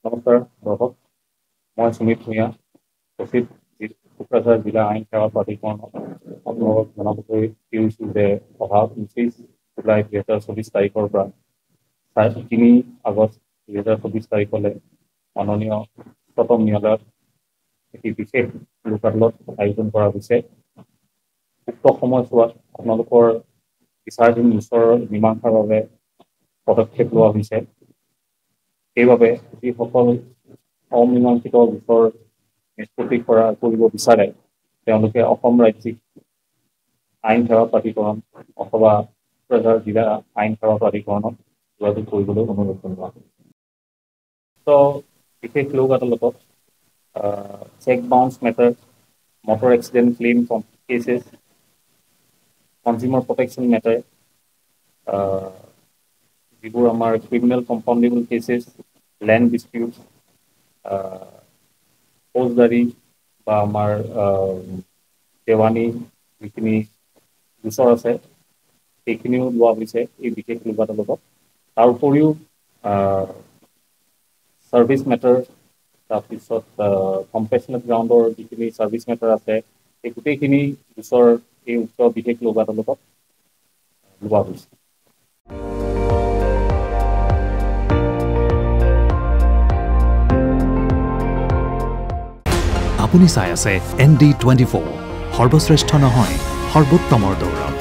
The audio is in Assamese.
নমস্কাৰ দৰ্শক, মই সুমিত ভূঞা, সচিব কোকৰাঝাৰ জিলা আইন সেৱা প্ৰাধিকৰণত আপোনালোকক জনাবলৈ বিচাৰিছোঁ যে অহা 29 জুলাই 2024 তাৰিখৰ পৰা 3 আগষ্ট 2024 তাৰিখলৈ মাননীয় উচ্চতম ন্যায়ালয়ত এটি বিশেষ লোক আদালত আয়োজন কৰা হৈছে। উক্ত সময়ছোৱাত আপোনালোকৰ বিচাৰাধীন গোচৰৰ মীমাংসাৰ বাবে পদক্ষেপ লোৱা হৈছে। সেইবাবে যিসকল অমীমাংসিত গোচৰ নিষ্পত্তি কৰিব বিচাৰে তেওঁলোকে অসম ৰাজ্যিক আইন সেৱা প্ৰাধিকৰণ অথবা কোকৰাঝাৰ জিলা আইন সেৱা প্ৰাধিকৰণত যোগাযোগ কৰিবলৈ অনুৰোধ জনোৱা হয়। বিশেষ লোক আদালতত check bounce matter, motor accident claim cases, consumer protection matter, যিবোৰ আমাৰ criminal compoundable cases, land dispute, ফৌজদাৰী বা আমাৰ দেৱানী যিখিনি গোচৰ আছে সেইখিনিও লোৱা হৈছে এই বিশেষ লোক আদালতত। তাৰ উপৰিও ছাৰ্ভিচ মেটাৰ, তাৰপিছত কম্পেচনেট গ্ৰাউণ্ডৰ যিখিনি ছাৰ্ভিচ মেটাৰ আছে সেই গোটেইখিনি গোচৰ এই উক্ত বিশেষ লোক আদালতত লোৱা হৈছে। আপুনি চাই আছে ND24, সৰ্বশ্ৰেষ্ঠ নহয় সৰ্বোত্তমৰ দৌৰ।